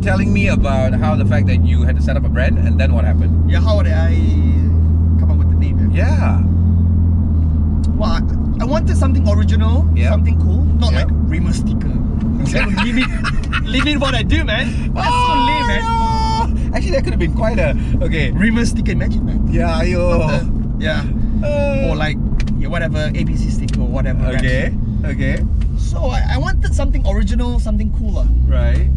telling me about how the fact that you had to set up a brand, and then what happened? Yeah, how did I come up with the name? Yeah. Well, I wanted something original, something cool, not like Remus sticker. Limit what I do, man. That's so lame, man. No. Actually, that could have been quite a Remus sticker, imagine, man. Yeah, yo. Or like whatever ABC sticker or whatever. Okay. Okay. So I wanted something original, something cooler. Right.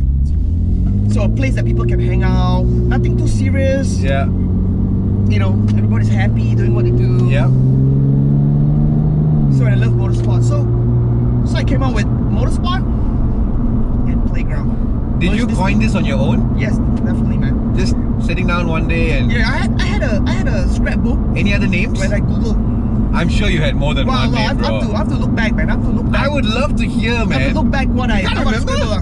So a place that people can hang out, nothing too serious. Yeah. You know, everybody's happy doing what they do. Yeah. So I love motorsport. So I came out with motorsport and playground. Did you coin this on your own? Yes, definitely, man. Just sitting down one day and I had a scrapbook. Any other names? When I googled. I'm sure you had more than one name, bro. I have to look back, man. I would love to hear, man. I have to look back what I remember.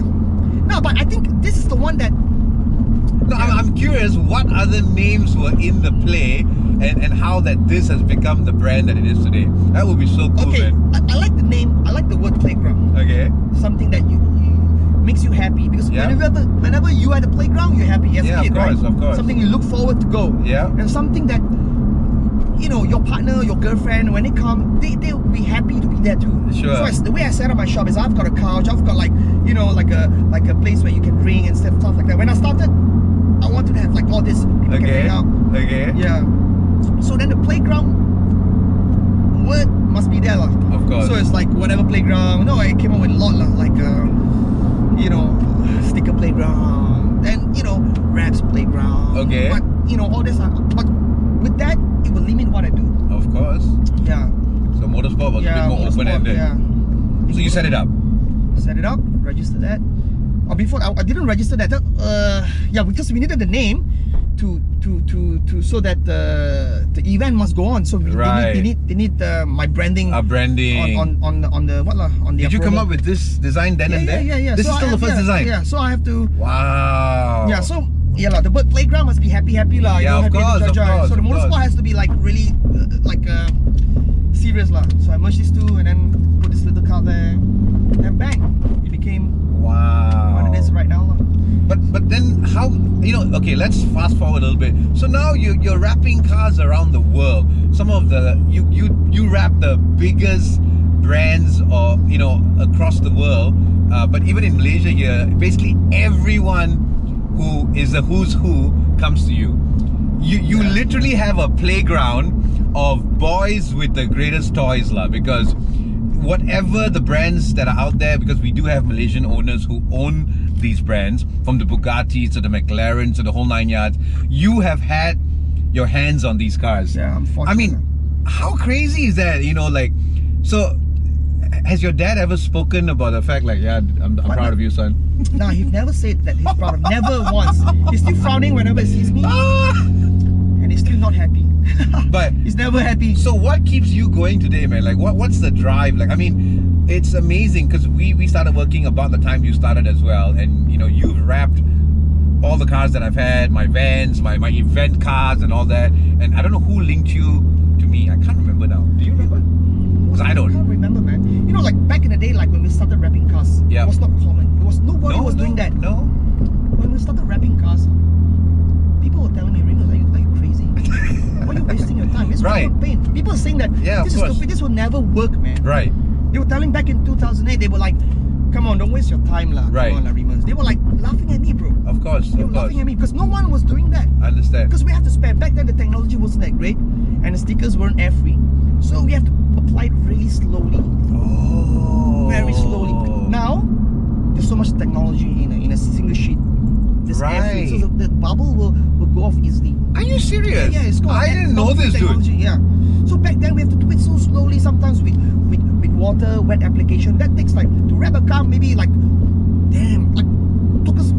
No, but I think this is the one that. No, I'm curious what other names were in the play and how that this has become the brand that it is today. That would be so cool, man. I like the name. I like the word playground. Okay. Something that you makes you happy because whenever you are at the playground, you're happy as a kid, right? Of course. Something you look forward to go. Yeah. And something that your partner, your girlfriend, when they come, they'll be happy to be there too. Sure. So the way I set up my shop is I've got a couch, I've got like a place where you can drink and stuff like that. When I started, I wanted to have like all this people can hang out. Okay. Yeah. So then the playground word must be there, lah. Of course. So it's like whatever playground. No, I came up with a lot, lah. Like sticker playground, then raps playground. Okay. But all this. But with that, it will limit what I do. Of course. Yeah. So motorsport was a bit more open-ended. Yeah. So you set it up. Set it up. Register that. Or before I didn't register that. Because we needed the name to so that the event must go on. So they need my branding. Branding on the. Did you come up with this design then and there? Yeah. This is still the first design. Yeah. So I have to. Wow. Yeah. So the word playground must be happy lah. Yeah, of course. So the motorsport has to be like really serious lah. So I merged these two and then put this little card there, and bang, it became what it is right now lah. But then how okay, let's fast forward a little bit. So now you're wrapping cars around the world. Some of the you wrap the biggest brands or across the world, but even in Malaysia here, basically everyone who is a who's who comes to you. You literally have a playground of boys with the greatest toys lah, because whatever the brands that are out there, because we do have Malaysian owners who own these brands, from the Bugattis to the McLarens to the whole 9 yards, you have had your hands on these cars. Yeah, I'm fortunate. I mean, how crazy is that? So has your dad ever spoken about the fact like, I'm proud of you, son? Nah, he's never said that he's proud of. Never once. He's still frowning whenever he sees me. And he's still not happy. But he's never happy. So what keeps you going today, man? Like what's the drive? Like, I mean, it's amazing because we started working about the time you started as well, and you've wrapped all the cars that I've had, my vans, my event cars and all that, and I don't know who linked you to me. I can't remember now. Do you remember? Because I don't. I can't remember, man. Like back in the day, like when we started wrapping cars, it was not common. Nobody was doing that. No. When we started wrapping cars, people were telling me, Remus, are you crazy? Why are you wasting your time? It's right. Pain. People are saying that this is stupid, this will never work, man. Right. They were telling back in 2008, they were like, come on, don't waste your time lah. Right. Come on, Remus. They were like laughing at me, bro. Of course. They were laughing at me because no one was doing that. I understand. Because we have to spare. Back then the technology wasn't that great and the stickers weren't air free. So we have to apply it really slowly. Oh. Very slowly. Now, there's so much technology in a single sheet. This air free, so the bubble will go off easily. Are you serious? Yeah, it's called. I didn't know this, dude. Yeah. So back then we have to do it so slowly. Sometimes with water, wet application. That takes like to wrap a car maybe like took us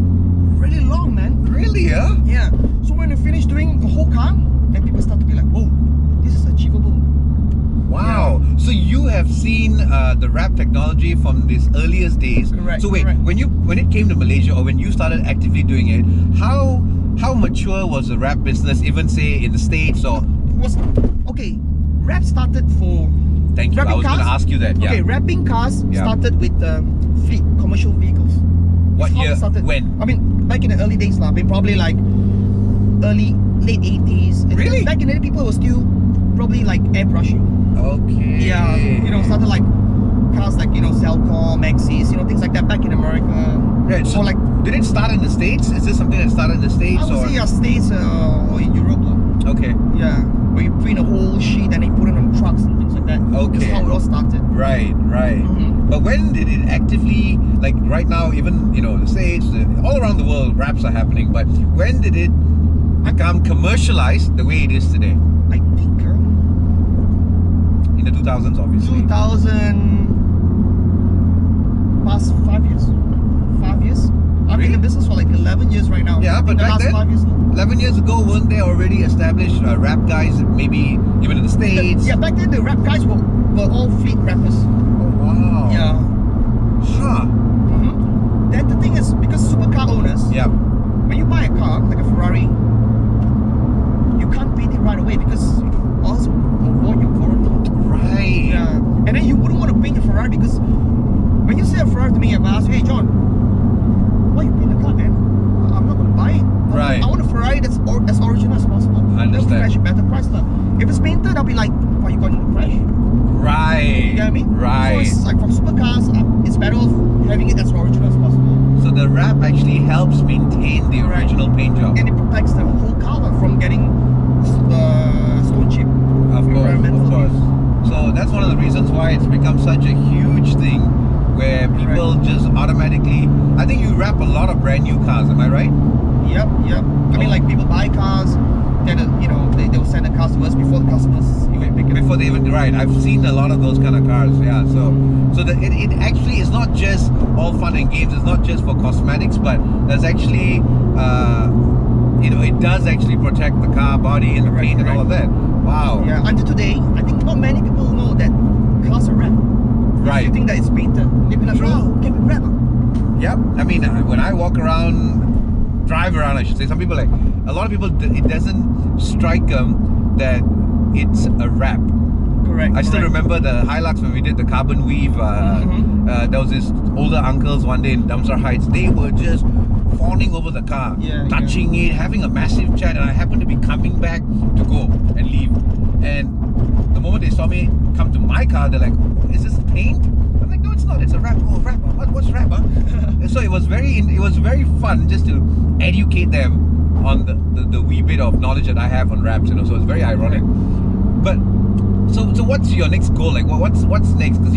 really long, man. Really? Yeah. Yeah. So when we finish doing the whole car, then people start to be like, whoa, this is achievable. Wow. Yeah. So you have seen the wrap technology from these earliest days. Correct. So wait, when it came to Malaysia, or when you started actively doing it, how mature was the wrap business, even say in the States or? Wrap started for. Thank you. I was going to ask you that. Yeah. Okay, wrapping cars started with fleet, commercial vehicles. What It's how year? it started. When? I mean, back in the early days, probably like late 80s. Really? Back in the day, people were still probably like airbrushing. Okay. Yeah, started like cars like Cellcom, Maxis, things like that back in America. Right. So, or like, did it start in the States? Is this something that started in the States? I would or? say States or in Europe. Okay. Yeah, where you print a whole sheet and then you put it on trucks and things like that. Okay. That's how it all started. Right. Mhm. But when did it actively, like right now, even the States, all around the world, raps are happening. But when did it become commercialized the way it is today? I think In the 2000s, obviously. 2000, past 5 years. 5 years. I've been in business for like 11 years right now. Yeah, but in the back last then, 5 years. 11 years ago, weren't there already established rap guys, maybe even in the States? Yeah, back then the rap guys were all fleet rappers. Oh, wow. Yeah. Huh. Then the thing is, because supercar owners, Yeah. when you buy a car, like a Ferrari, you can't paint it right away because also avoid your warranty. Right. Yeah. And then you wouldn't want to paint a Ferrari because when you say a Ferrari to me, I'm asking, hey John, why you paint the car, man? I'm not going to buy it. Right. I want a Ferrari that's as original as possible. I understand. They'll fetch a better price. If it's painted, I'll be like, why you got in the crash? Right. You get what I mean? Right. So it's like from supercars, it's better off having it as original as possible. So the wrap actually helps maintain the original paint job. And it protects the whole car from getting stone chip. Of course. Environmental. So that's one of the reasons why it's become such a huge thing where people just automatically, I think you wrap a lot of brand new cars, am I right? Yep. I mean, like people buy cars, then they'll send the cars to us before the customers even pick it up. Before they even, right, I've seen a lot of those kind of cars, yeah. So it actually is not just all fun and games, it's not just for cosmetics, but there's actually it does actually protect the car body and the paint and all of that. Wow. Yeah, until today, I think not many people know that cars are wrapped. Right. You think that it's painted, they'll be like, oh, can we wrap it? Yep. I mean, when I drive around, I should say, some people a lot of people, it doesn't strike them that it's a wrap. Correct. I still remember the Hilux when we did the carbon weave. There was this older uncles one day in Damsar Heights. They were just fawning over the car, touching it, having a massive chat, and I happened to be coming back to go and leave. And the moment they saw me come to my car, they're like, "Is this paint?" I'm like, "No, it's not. It's a wrap." "Oh, wrap. What's wrap?" Huh? And so it was very fun just to educate them on the wee bit of knowledge that I have on wraps. So it's very ironic. But so what's your next goal? Like what's next? Because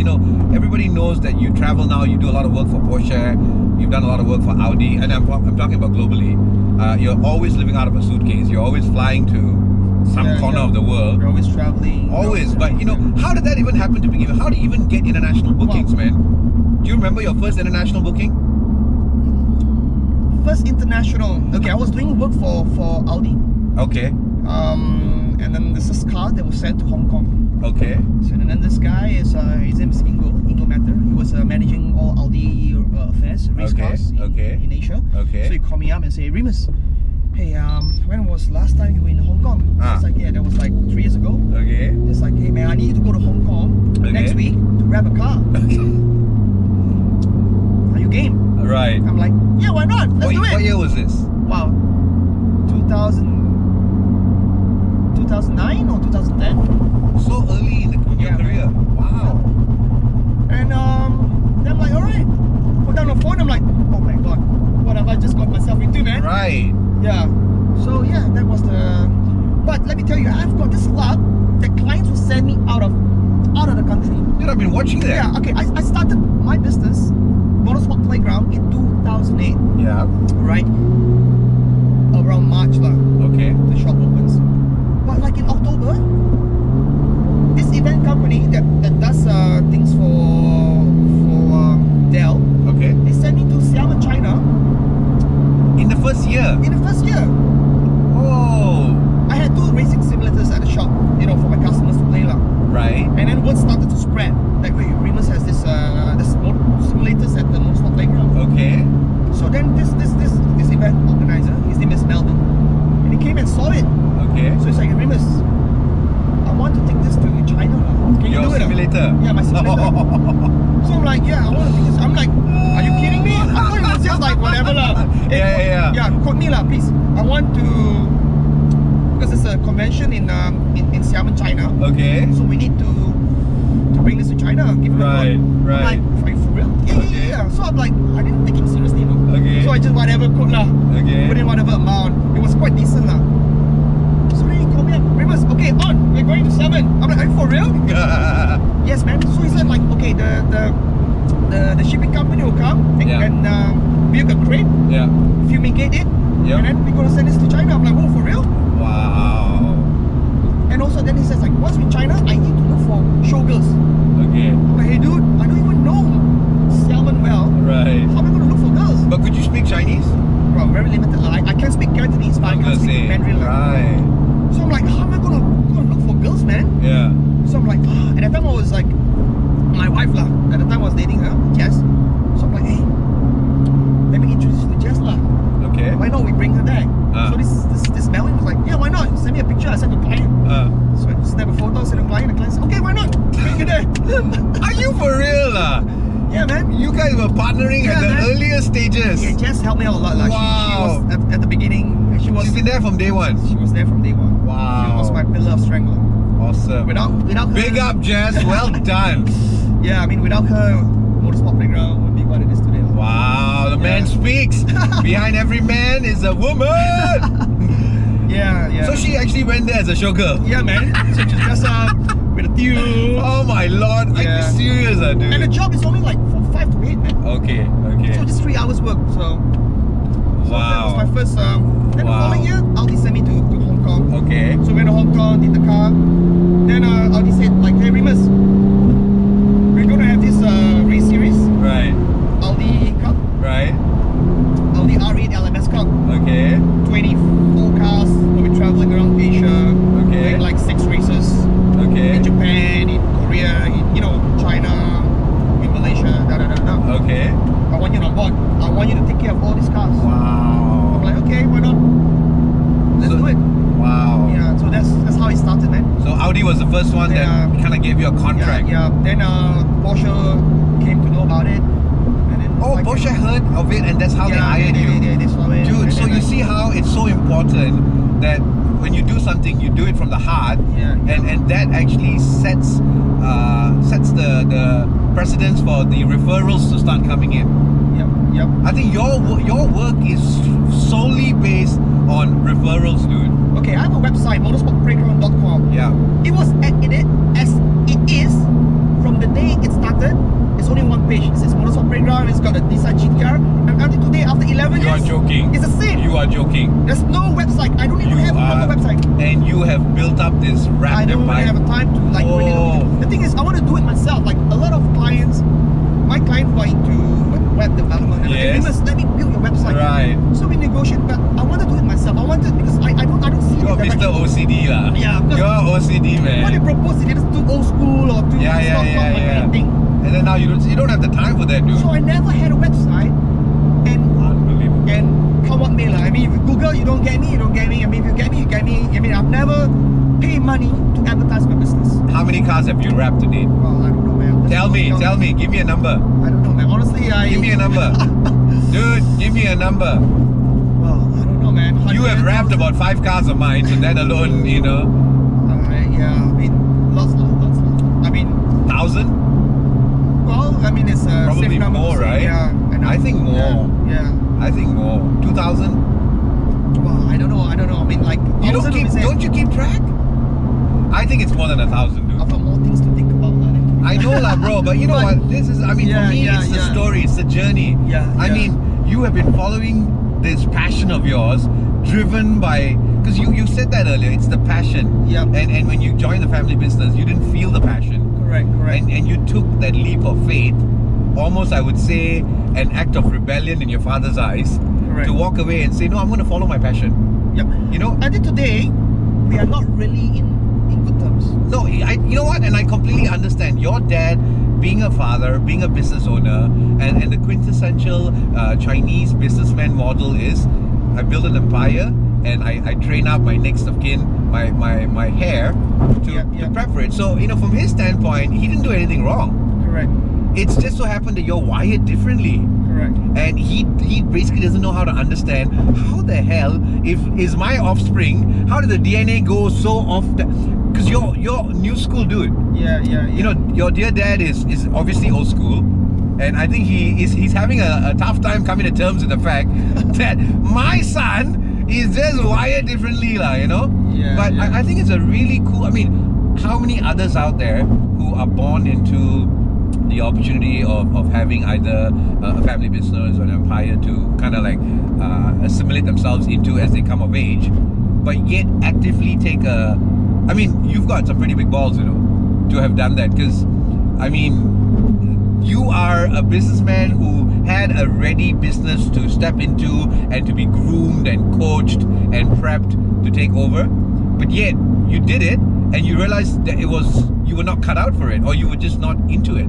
everybody knows that you travel now. You do a lot of work for Porsche. You've done a lot of work for Audi, and I'm talking about globally. You're always living out of a suitcase. You're always flying to some corner of the world. You're always traveling. Always. But how did that even happen to begin with? How do you even get international bookings, man? Do you remember your first international booking? First international. Okay, I was doing work for Audi. Okay. And then there's this car that was sent to Hong Kong. Okay. So and then this guy is his name is Ingo Matter. He was managing all Audi affairs, race cars in Asia. Okay. So he called me up and said, Remus, hey, when was last time you were in Hong Kong? I was like, yeah, that was like 3 years ago. Okay. It's like, hey man, I need you to go to Hong Kong next week to grab a car. Are you game? Right. I'm like, yeah, why not? Let's do it. What year was this? Wow. 2009 or 2010? So early in your career. Wow. And then I'm like, alright. Put down the phone, I'm like, oh my god, what have I just got myself into, man? Right. Yeah. So yeah, that was the. But let me tell you, I've got this luck that clients will send me out of the country. Dude, I've been watching that. Yeah, okay. I started my business, Motorsport Playground, in 2008. Yeah. Right? Around March lah. Okay. The shop opens. But like in October, this event company that does things for Dell. Okay. They sent me to Xiamen, China. In the first year. In the first year. Oh. I had 2 racing simulators at the shop, for my customers to play lah. Right. And then word started to spread. Like, wait, Remus has this simulators at the Motorsport Playground. Okay. So then this event organizer, his name is Melvin, and he came and saw it. Okay. So he's like, Remus, I want to take this to China. Can you Your do it? simulator? Yeah, my simulator. So I'm like, yeah, I want to take this. I'm like, are you kidding me? thought it was just like whatever lah. Yeah. Yeah, quote me lah, please. I want to, because it's a convention in Xiamen, China. Okay. So we need to bring this to China. Give him a Right. quote. I'm like, are you for real? Yeah. So I'm like, I didn't take it seriously, no. Okay. So I just whatever quote lah. Okay. Put in whatever amount. It was quite decent lah. So then he called me up, Remus, okay, on. We're going to Xiamen. I'm like, are you for real? Yes, man. So he said like, okay, the shipping company will come and build a crate, fumigate it, and then we're gonna send this to China. I'm like, oh, for real? Wow. And also then he says like, once we're in China, I need to look for showgirls. Okay. I'm like, hey dude, I don't even know Xiamen well. Right. How am I gonna look for girls? But could you speak Chinese? Bro, very limited. I can speak Cantonese, but I can't speak Mandarin. Right. So I'm like, how am I gonna look for girls, man? Yeah. So I'm like, at that time I was like, my wife lah. At the time I was dating her, Jess. So I'm like, hey, let me introduce you to Jess lah. Okay. Why not we bring her there? So this Melvin was like, yeah, why not? Send me a picture. I sent to the client. So I snap a photo, send to the client. The client said, okay, why not? Bring her there. Are you for real lah? Yeah, man. You guys were partnering at the earlier stages. Yeah, Jess helped me out a lot lah. Wow. She was at the beginning. She's been there from day one. She was there from day one. Wow. She was my pillar of strength lah. Awesome. Without her, Big up, Jess. Well done. Yeah, I mean, without her, Motorsport Playground would be what it is today. Wow, the man speaks. Behind every man is a woman. Yeah. So she actually went there as a showgirl. Yeah, man. So just dress up with a tune. Oh my lord, are you serious, dude? And the job is only like from 5 to 8, man. Okay. So just 3 hours work. So Wow. that was my first. Then the following year, Audi sent me to Hong Kong. Okay. So went to Hong Kong, did the car. Then Audi said like, hey Remus, we're gonna have this race series. Right. Audi Cup. Right. Audi R8 LMS Cup. Okay. 24 cars. We'll be traveling around Asia. Okay. Doing like 6 races. Okay. In Japan, in Korea, in China, in Malaysia, Okay. I want you on board. I want you to take care of all these cars. Wow. I'm like, okay, why not? Let's do it. Wow. Yeah, so that's how it started, man. So Audi was the first one that kind of gave you a contract. Yeah. Then Porsche came to know about it. And then Porsche heard of it, and that's how they hired you. They saw it. Dude, so you see how it's so important that when you do something, you do it from the heart, and that actually sets the precedence for the referrals to start coming in. Yep. I think your work is solely based on referrals, dude. Okay, I have a website, motorsportplayground.com. Yeah. It was as it is from the day it started. It's only one page. It says Motorsport Playground. It's got a Nissan GTR. And until today, after 11 years, You are joking. It's the same. You are joking. There's no website. I don't even have a proper website. And you have built up this rap I don't really have a time to like really. The thing is, I want to do it myself. Like a lot of clients, my clients who are into web development, and like, Remus, let me build your website. Right. So we negotiate, but I want to do it myself. I want to because I don't see. You're Mr. OCD lah. Yeah. You're OCD, man. What they propose, they just too old school or too not my thing. And then now you don't have the time for that, dude. So I never had a website, and Unbelievable. And come what may lah. I mean, if you Google, you don't get me, you don't get me. I mean, if you get me, you get me. I mean, I've never paid money to advertise my business. How many cars have you wrapped to date? Well, I don't know, man. Tell me, give me a number. I don't know, man. Honestly, Give me a number. Dude, give me a number. Well, I don't know, man. You have wrapped about 5 cars of mine, so that alone, Yeah, I mean, lots. I mean, 1,000? well, I mean, it's a Probably safe number more, to say, right? Yeah, I think more. Yeah. I think more. 2,000? Well, I don't know. I mean, like, Don't you keep track? I think it's more than 1,000, dude. I've got more things to think about. I know lah, bro, but you know what? This is, for me, it's the story, it's the journey. I mean, you have been following this passion of yours, driven by, because you said that earlier, it's the passion. Yeah. And when you joined the family business, you didn't feel the passion. Correct. And you took that leap of faith, almost I would say an act of rebellion in your father's eyes, to walk away and say, no, I'm going to follow my passion. Yep. You know? I think today, we are not really in good terms. No, you know what? And I completely understand. Your dad, being a father, being a business owner, and the quintessential Chinese businessman model is, I build an empire and I train up my next of kin, my heir to prep for it. So, from his standpoint, he didn't do anything wrong. Correct. It's just so happened that you're wired differently. Correct. Correct. And he basically doesn't know how to understand how the hell, if is my offspring, how did the DNA go so off? Because you're new school dude. Yeah. You know, your dear dad is obviously old school, and I think he's having a tough time coming to terms with the fact that my son is just wired differently, you know. Yeah. But yeah. I think it's a really cool. I mean, how many others out there who are born into the opportunity of having either a family business or an empire to kind of like assimilate themselves into as they come of age, but yet actively take a. I mean, you've got some pretty big balls, you know, to have done that. Because, I mean, you are a businessman who had a ready business to step into and to be groomed and coached and prepped to take over, but yet you did it and you realized that you were not cut out for it, or you were just not into it.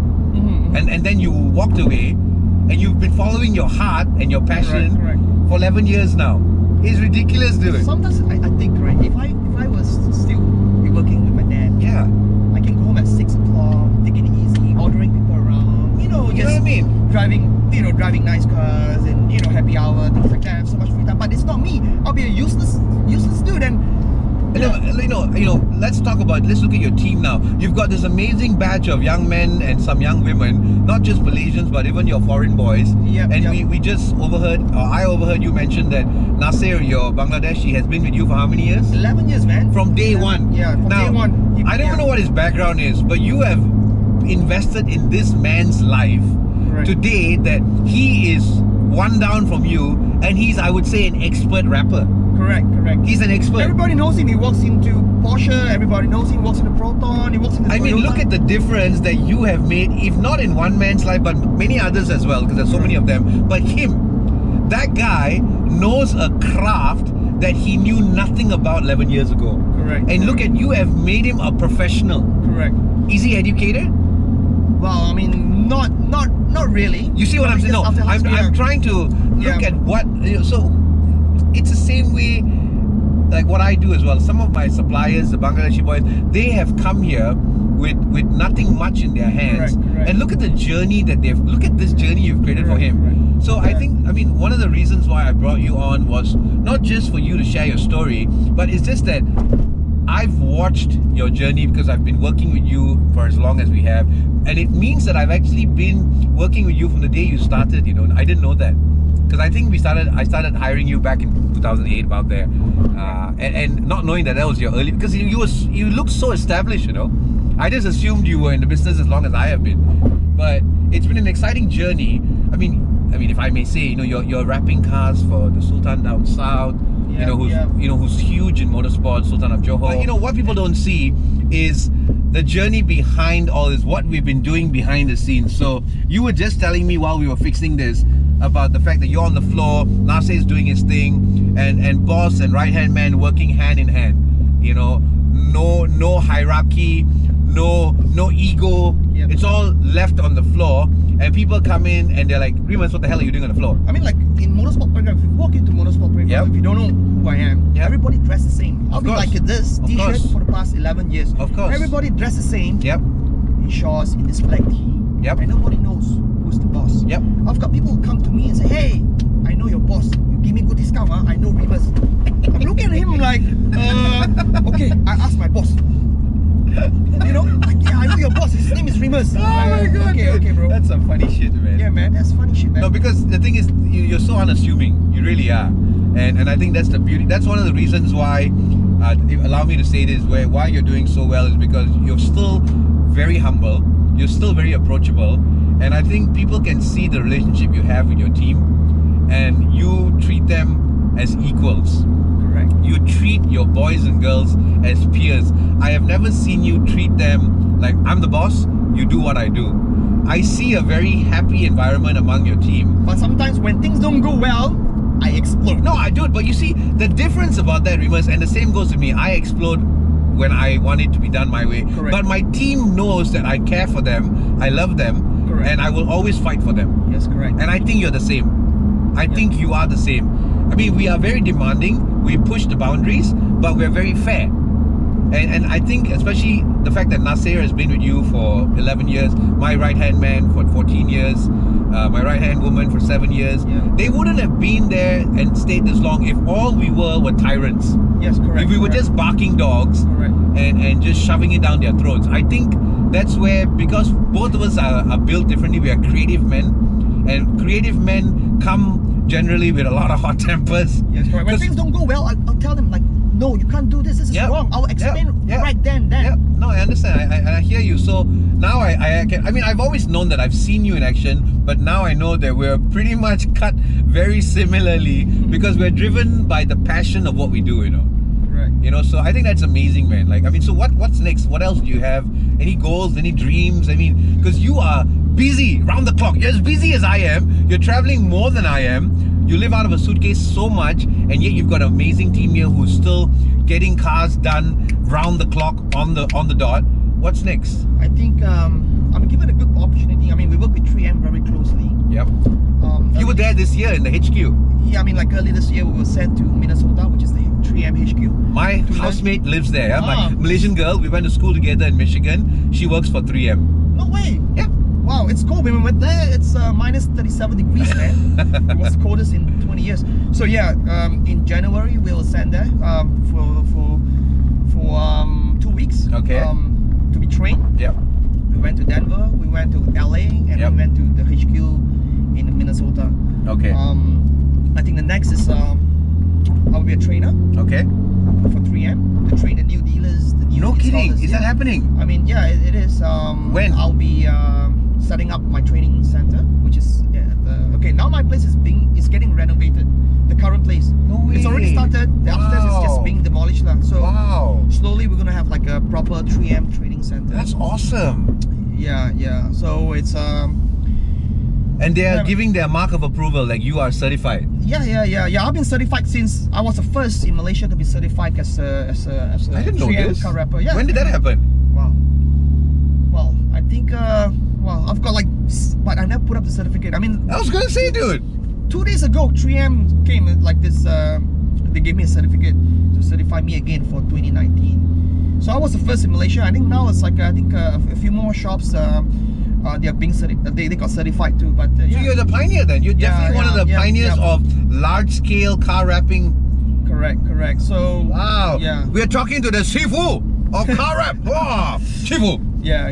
And then you walked away, and you've been following your heart and your passion Correct. for 11 years now. It's ridiculous, dude. Sometimes I think, right, if I was still be working with my dad, Yeah. I can go home at 6 o'clock, taking it easy, ordering people around, You know what I mean? driving nice cars and, happy hour, things like that. I have so much free time, but it's not me. I'll be a useless dude. And let's look at your team now. You've got this amazing batch of young men and some young women, not just Malaysians, but even your foreign boys. Yep, and yep. we just overheard, or I overheard you mention that Nasir, your Bangladeshi, has been with you for how many years? 11 years, man. From day one. Yeah, from Now, day one. I don't even know what his background is, but you have invested in this man's life Correct. today that he is one down from you, and he's, I would say, an expert rapper. Correct. He's an expert. Everybody knows him. He walks into Porsche. Everybody knows him. He walks into Proton. He walks into I mean, Toyota. look at the difference that you have made, if not in one man's life, but many others as well, because there's so many of them. But him, that guy knows a craft that he knew nothing about 11 years ago. Correct. And look at, you have made him a professional. Correct. Is he educated? Well, I mean, not really. You see what I'm saying? No, After high school, I'm yeah. trying to look Yeah. at what, so it's the same way like what I do as well. Some of my suppliers, the Bangladeshi boys, they have come here with nothing much in their hands. Correct. And look at the journey that look at this journey you've created for him. Correct. So I think, I mean, one of the reasons why I brought you on was not just for you to share your story, but it's just that I've watched your journey because I've been working with you for as long as we have, and it means that I've actually been working with you from the day you started. I didn't know that, because I think I started hiring you back in 2008, about there, and not knowing that was your early, because you looked so established. I just assumed you were in the business as long as I have been, but it's been an exciting journey. I mean, if I may say, you're wrapping cars for the Sultan down south. Who's huge in motorsport, Sultan of Johor. But what people don't see is the journey behind all this, what we've been doing behind the scenes. So you were just telling me while we were fixing this about the fact that you're on the floor, Nasir is doing his thing, and boss and right hand man working hand in hand. No hierarchy, no ego. Yep. It's all left on the floor, and people come in and they're like, Remus, what the hell are you doing on the floor? I mean, like in motorsport program, if you walk into motorsport program, Yep. if you don't know who I am, Yep. everybody dressed the same. I'll Of be course. like this Of t-shirt course. for the past 11 years. Of course. Everybody dressed the same. Yep. In shorts, in this black tee. Yep. And nobody knows who's the boss. Yep. I've got people who come to me and say, hey, I know your boss. You give me good discount, huh? I know Remus. I'm looking at him like, okay, I asked my boss. Like, yeah, I know your boss. His name is Remus. Oh my god, Okay, dude. okay, bro. That's some funny shit, man. Yeah, man, that's funny shit, man. No, because the thing is, you're so unassuming. You really are, and I think that's the beauty. That's one of the reasons why, allow me to say this, why you're doing so well is because you're still very humble. You're still very approachable, and I think people can see the relationship you have with your team, and you treat them as equals. Correct. You treat your boys and girls as peers. I have never seen you treat them like, I'm the boss, you do what I do. I see a very happy environment among your team. But sometimes when things don't go well, I explode. No, I do it, but you see, the difference about that, Remus, and the same goes to me, I explode when I want it to be done my way. Correct. But my team knows that I care for them, I love them, Correct. and I will always fight for them. Yes, correct. And I think you're the same. I think you are the same. I mean, we are very demanding, we push the boundaries, but we're very fair. And I think especially the fact that Nasir has been with you for 11 years, my right-hand man for 14 years, my right-hand woman for 7 years. Yeah. They wouldn't have been there and stayed this long if all we were tyrants. Yes, correct. If we were just barking dogs correct. and just shoving it down their throats. I think that's where, because both of us are built differently, we are creative men, and creative men come generally with a lot of hot tempers. Yes, correct. When things don't go well, I'll tell them like, no, you can't do this. This is wrong. I'll explain right then. Yeah, no, I understand. I hear you. So now I can. I mean, I've always known that. I've seen you in action, but now I know that we're pretty much cut very similarly because we're driven by the passion of what we do. You know. Right. You know. So I think that's amazing, man. Like, I mean, so what's next? What else do you have? Any goals? Any dreams? I mean, because you are busy round the clock. You're as busy as I am. You're traveling more than I am. You live out of a suitcase so much, and yet you've got an amazing team here who's still getting cars done round the clock on the dot. What's next? I think I'm given a good opportunity. I mean, we work with 3M very closely. Yep. You were there this year in the HQ. Yeah, I mean, like early this year, we were sent to Minnesota, which is the 3M HQ. My housemate lives there. Yeah? My Malaysian girl. We went to school together in Michigan. She works for 3M. No way. Yeah. Wow, it's cold. When we went there, it's minus 37 degrees, man. It was the coldest in 20 years. So yeah, in January we'll send there for 2 weeks. Okay. To be trained. Yep. We went to Denver. We went to LA, and we went to the HQ in Minnesota. Okay. I think the next is I'll be a trainer. Okay. For 3M to train the new dealers. The new No kidding. installers. Is that happening? I mean, yeah, it is. When? I'll be setting up my training center, which is okay. Now my place is getting renovated. The current place. No way. It's already started. The upstairs is just being demolished lah. So slowly we're gonna have like a proper 3M training center. That's awesome. Yeah. So it's And they are giving their mark of approval, like you are certified. Yeah. I've been certified since I was the first in Malaysia to be certified as a I didn't know 3M this. car rapper. Yeah. When did that happen? Wow. Well, I think I've got but I never put up the certificate. I mean, I was gonna say, dude. 2 days ago, 3M came like this. They gave me a certificate to certify me again for 2019. So I was the first in Malaysia. I think now it's like a few more shops. They are being they got certified too. But So you're the pioneer then. You're definitely one of the pioneers of large-scale car wrapping. Correct. So Wow. Yeah. We're talking to the Sifu of car wrap. Wow. Sifu. Yeah.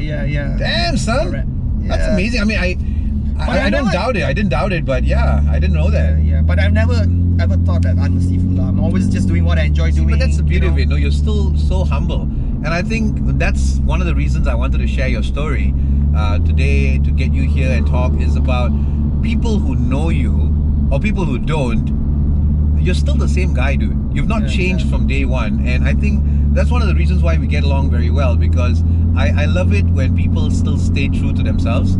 Damn, son. Correct. That's Yeah. amazing. I mean, I don't never- doubt it. I didn't doubt it, but yeah, I didn't know that. Yeah. But I've never ever thought that I'm a seafood. I'm always just doing what I enjoy doing. But that's the beauty you know? of it. No, you're still so humble, and I think that's one of the reasons I wanted to share your story today, to get you here and talk, is about people who know you or people who don't. You're still the same guy, dude. You've not changed from day one, and I think that's one of the reasons why we get along very well, because I love it when people still stay true to themselves.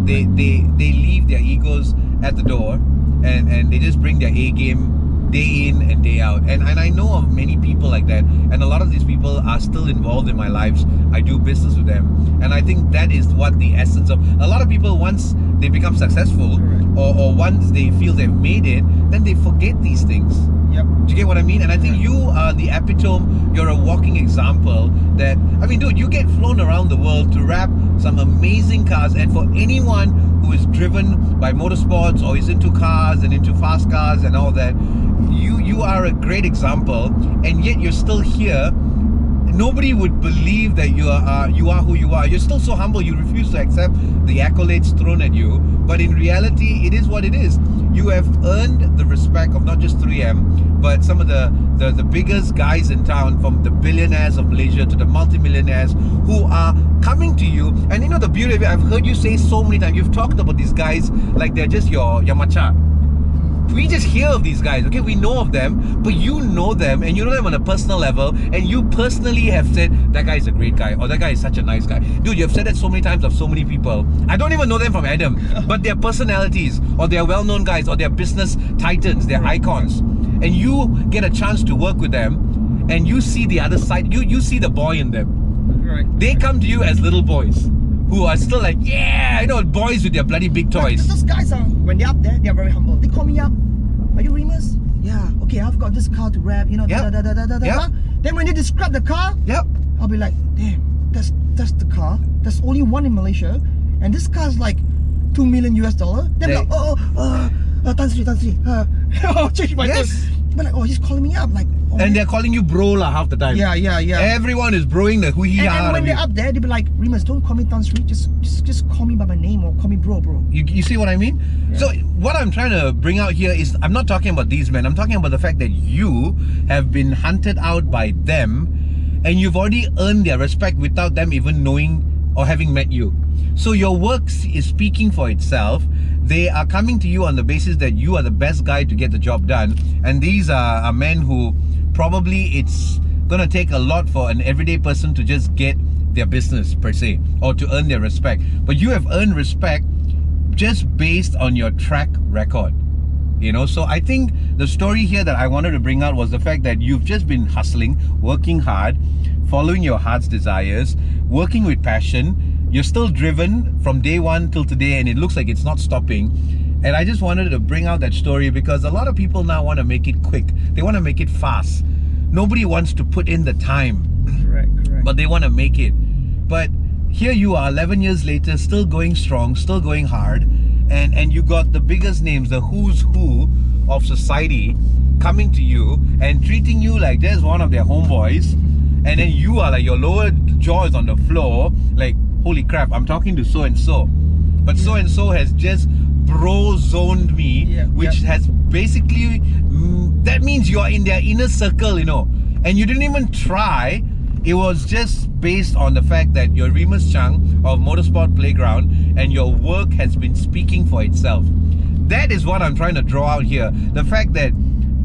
They leave their egos at the door, and they just bring their A game day in and day out. And I know of many people like that, and a lot of these people are still involved in my lives. I do business with them, and I think that is what the essence of a lot of people, once they become successful, or once they feel they've made it, then they forget these things. Yep. Do you get what I mean? And I think you are the epitome. You're a walking example that, I mean, dude, you get flown around the world to wrap some amazing cars. And for anyone who is driven by motorsports or is into cars and into fast cars and all that, you are a great example. And yet you're still here. Nobody would believe that you are who you are. You're still so humble. You refuse to accept the accolades thrown at you. But in reality, it is what it is. You have earned the respect of not just 3M, but some of the biggest guys in town, from the billionaires of Malaysia to the multimillionaires, who are coming to you. And you know the beauty of it, I've heard you say so many times, you've talked about these guys like they're just your macha. We just hear of these guys, okay? We know of them, but you know them, and you know them on a personal level, and you personally have said, that guy is a great guy, or that guy is such a nice guy. Dude, you've said that so many times of so many people. I don't even know them from Adam, but their personalities, or they're well-known guys, or they're business titans, they're icons. And you get a chance to work with them, and you see the other side, you see the boy in them. Correct. They come to you as little boys, who are still like, yeah, you know, boys with their bloody big toys. Those guys are, when they're up there, they're very humble. They call me up. Are you Remus? Yeah. Okay, I've got this car to wrap, you know. Yep. Yep. Then when they describe the car, I'll be like, damn, that's the car. There's only one in Malaysia, and this car's like $2 million US. They're like, Tan Sri, change my tone. But like, he's calling me up, like. And they're calling you bro half the time. Yeah. Everyone is broing the hui And when they're up there, they'll be like, Remus, don't call me Tan Sri, just call me by my name or call me bro. You see what I mean? Yeah. So what I'm trying to bring out here is, I'm not talking about these men. I'm talking about the fact that you have been hunted out by them, and you've already earned their respect without them even knowing or having met you. So your work is speaking for itself. They are coming to you on the basis that you are the best guy to get the job done. And these are men who probably it's gonna take a lot for an everyday person to just get their business per se, or to earn their respect. But you have earned respect just based on your track record. You know, so I think the story here that I wanted to bring out was the fact that you've just been hustling, working hard, following your heart's desires, working with passion. You're still driven from day one till today, and it looks like it's not stopping. And I just wanted to bring out that story because a lot of people now want to make it quick. They want to make it fast. Nobody wants to put in the time. Correct. But they want to make it. But here you are 11 years later, still going strong, still going hard. And you got the biggest names, the who's who of society coming to you and treating you like there's one of their homeboys. And then you are like, your lower jaw is on the floor, like, holy crap, I'm talking to so-and-so. But so-and-so has just bro-zoned me, which has basically, that means you're in their inner circle, you know. And you didn't even try. It was just based on the fact that you're Remus Chang of Motorsport Playground and your work has been speaking for itself. That is what I'm trying to draw out here. The fact that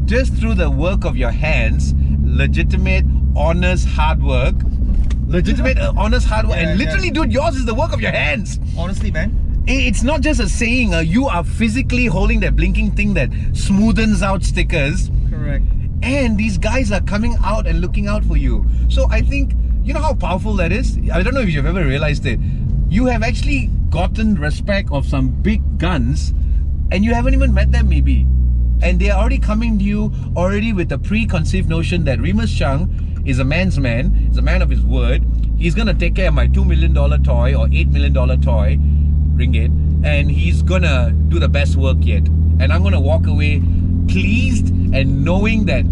just through the work of your hands, legitimate, honest, hard work, and literally, dude, yours is the work of your hands. Honestly, man. It's not just a saying, you are physically holding that blinking thing that smoothens out stickers. Correct. And these guys are coming out and looking out for you. So I think, you know how powerful that is? I don't know if you've ever realized it. You have actually gotten respect of some big guns and you haven't even met them maybe. And they are already coming to you already with a preconceived notion that Remus Chang is a man's man, is a man of his word. He's gonna take care of my $2 million toy or $8 million toy, ringgit, and he's gonna do the best work yet. And I'm gonna walk away pleased and knowing that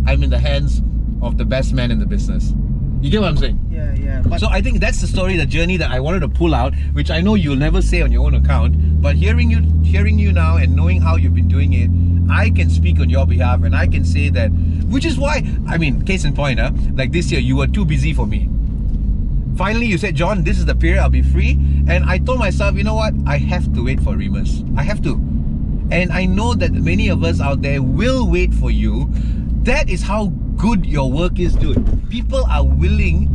I'm in the hands of the best man in the business. You get what I'm saying? Yeah. So I think that's the story, the journey that I wanted to pull out, which I know you'll never say on your own account. But hearing you now and knowing how you've been doing it, I can speak on your behalf and I can say that, which is why, I mean, case in point, like this year, you were too busy for me. Finally, you said, John, this is the period I'll be free. And I told myself, you know what? I have to wait for Remus. I have to. And I know that many of us out there will wait for you. That is how good your work is, dude. People are willing,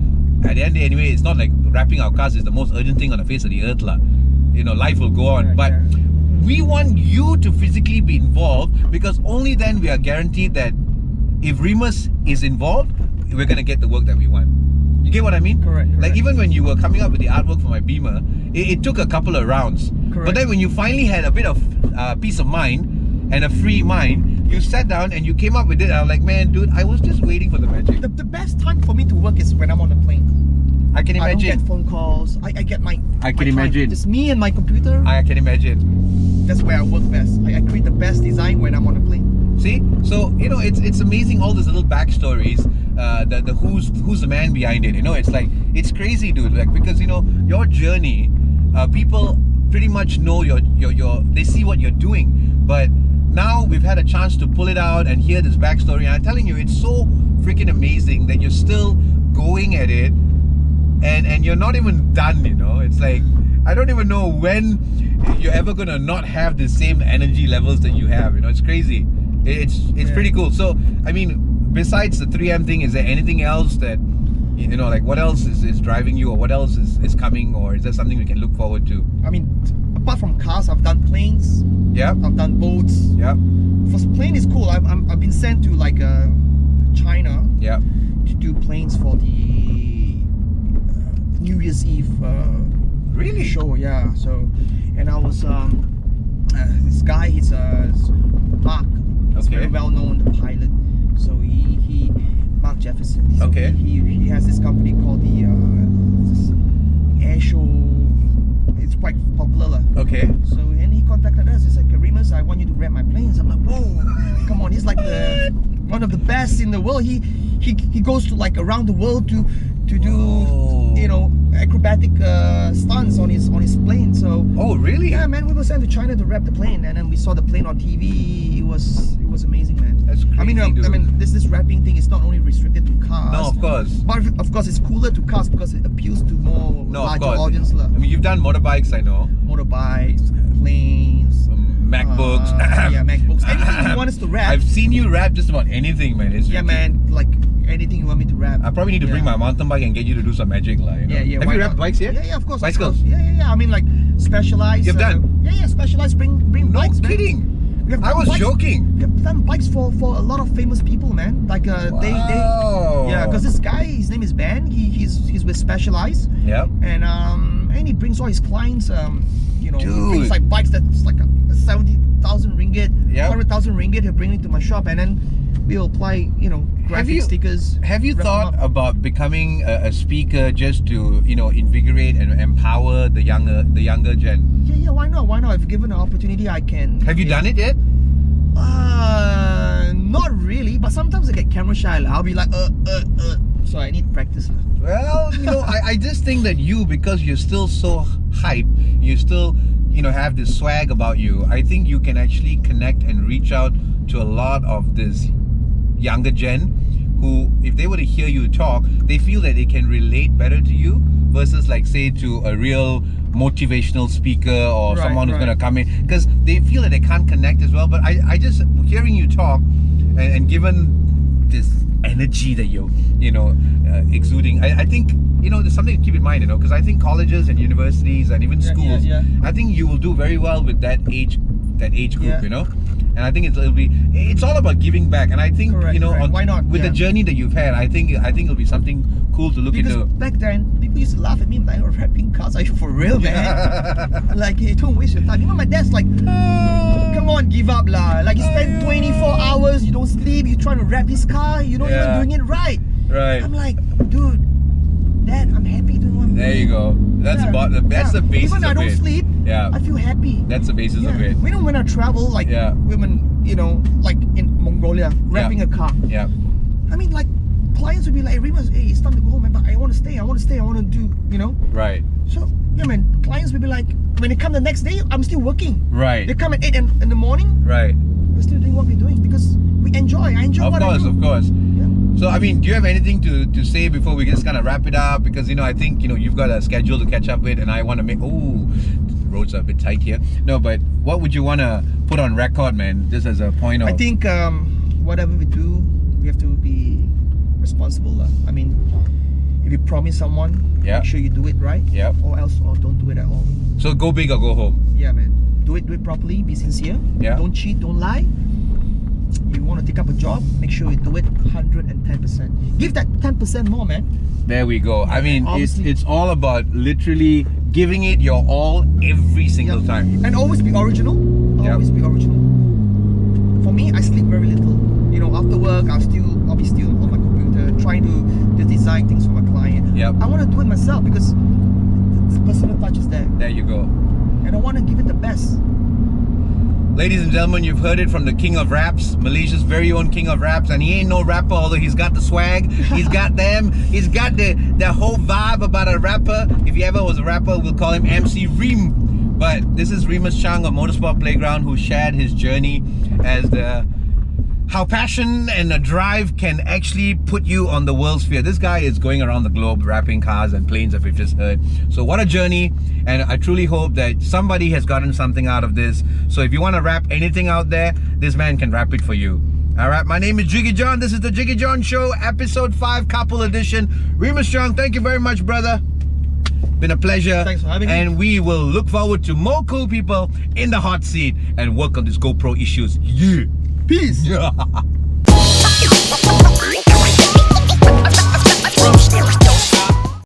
at the end of the day anyway, it's not like wrapping our cars is the most urgent thing on the face of the earth, lah. You know, life will go on. But we want you to physically be involved because only then we are guaranteed that if Remus is involved, we're going to get the work that we want. You get what I mean? Correct. Like even when you were coming up with the artwork for my Beamer, it took a couple of rounds. Correct. But then when you finally had a bit of peace of mind and a free mind, you sat down and you came up with it. And I'm like, man, dude, I was just waiting for the magic. The best time for me to work is when I'm on a plane. I can imagine. I don't get phone calls. I get my can my imagine. Time. Just me and my computer. I can imagine. That's where I work best. I create the best design when I'm on a plane. See? So, you know, it's amazing all these little backstories, the who's the man behind it. You know, it's like, it's crazy, dude. Like, because, you know, your journey, people pretty much know your they see what you're doing. But now we've had a chance to pull it out and hear this backstory. And I'm telling you, it's so freaking amazing that you're still going at it and you're not even done, you know. It's like, I don't even know when you're ever gonna not have the same energy levels that you have, you know. It's crazy. It's pretty cool. So I mean, besides the 3M thing, is there anything else that, you know, like what else is driving you, or what else is coming, or is there something we can look forward to? I mean, apart from cars, I've done planes. Yeah. I've done boats. Yeah. First plane is cool. I've been sent to like China. Yeah. To do planes for the New Year's Eve really show. Yeah. So, and I was this guy. He's Mark. He's very well known, the pilot. So he Mark Jefferson. So okay. He has this company called the Air Show it's quite popular lah. Okay. So and he contacted us. He's like, Remus, I want you to rap my planes. I'm like, whoa, come on. He's like one of the best in the world. He goes to like around the world to do acrobatic stunts on his plane. So oh really? Yeah, man. We were sent to China to wrap the plane, and then we saw the plane on TV. It was amazing, man. That's crazy. I mean, this rapping thing is not only restricted to cars. No, of course. But of course, it's cooler to cars because it appeals to more larger audience. I mean, you've done motorbikes, I know. Motorbikes, planes, MacBooks. yeah, MacBooks. Anything you want us to rap. I've seen you rap just about anything, man. It's man. Like anything you want me to rap. I probably need to bring my mountain bike and get you to do some magic, like. You know? Yeah. Have you rapped bikes yet? Yeah, of course. Bicycles. Of course. Yeah. I mean, like Specialized. You've done. Yeah. Specialized. Bring No bikes. kidding. Man. We have I done was bikes. joking. We have done bikes for a lot of famous people, man. Like Wow. yeah, because this guy, his name is Ben. He's with Specialized. Yep. And he brings all his clients. He brings Dude. like bikes that's like a 70,000 ringgit, Yep. 100,000 ringgit. He'll bring it to my shop, and then we'll apply graphic stickers. Have you wrap thought them up. about becoming a speaker just to invigorate and empower the younger gen? Yeah, why not? Why not? If given an opportunity, I can. Have you done it yet? Not really, but sometimes I get camera shy. I'll be like, so I need practice. Well, I just think that because you're still so hype, you still, have this swag about you. I think you can actually connect and reach out to a lot of this younger gen who, if they were to hear you talk, they feel that they can relate better to you versus like say to a real motivational speaker or someone who's going to come in, because they feel that they can't connect as well. But I just hearing you talk and given this energy that you're exuding, I think there's something to keep in mind, because I think colleges and universities and even schools, I think you will do very well with that age group, and I think it's all about giving back. And I think Why not? with the journey that you've had, I think it'll be something cool to look because into. back then people used to laugh at me like, rapping cars, are you for real, man? Like, hey, don't waste your time. My dad's like, come on, give up lah. Like, you spend 24 hours, you don't sleep, you're trying to wrap his car, you're not even doing it right. Right. I'm like, dude, Dad, I'm happy doing what I'm doing. There you go. That's the basis Even of I don't it. sleep, I feel happy. That's the basis of it. When I travel, like women, like in Mongolia, wrapping a car. Yeah. I mean, like, clients would be like, Remus, hey, it's time to go home, man, but I want to stay, I want to do, Right. So, yeah, man, clients will be like, when they come the next day, I'm still working. Right. They come at 8 in the morning, Right. we're still doing what we're doing because we enjoy. I enjoy what I do. Of course. Yeah. So, I mean, do you have anything to say before we just kind of wrap it up? Because, I think, you've got a schedule to catch up with, and I want to make... Oh, the roads are a bit tight here. No, but what would you want to put on record, man, just as a point of... I think whatever we do, we have to be responsible. I mean, if you promise someone, make sure you do it right. Yeah. Or don't do it at all. So, go big or go home. Yeah, man. Do it properly, be sincere. Yeah. Don't cheat, don't lie. You want to take up a job, make sure you do it 110%. Give that 10% more, man. There we go. I mean, Honestly. it's all about literally giving it your all every single time. And always be original. Always be original. For me, I sleep very little. After work, I'll be still on my computer trying to design things for my client. Yep. I want to do it myself because the personal touch is there. There you go. And I want to give it the best. Ladies and gentlemen, you've heard it from the king of raps, Malaysia's very own king of raps, and he ain't no rapper, although he's got the swag, he's got them, he's got the whole vibe about a rapper. If he ever was a rapper, we'll call him MC Reem. But this is Remus Chang of Motorsport Playground, who shared his journey as how passion and a drive can actually put you on the world sphere. This guy is going around the globe rapping cars and planes, as we've just heard. So what a journey, and I truly hope that somebody has gotten something out of this. So if you want to rap anything out there, this man can rap it for you. Alright, my name is Jiggee Jon. This is the Jiggee Jon Show, episode 5, Carpool edition. Remus Chang, thank you very much, brother. Been a pleasure. Thanks for having me. And we will look forward to more cool people in the hot seat and work on these GoPro issues. Yeah. Peace. Yeah.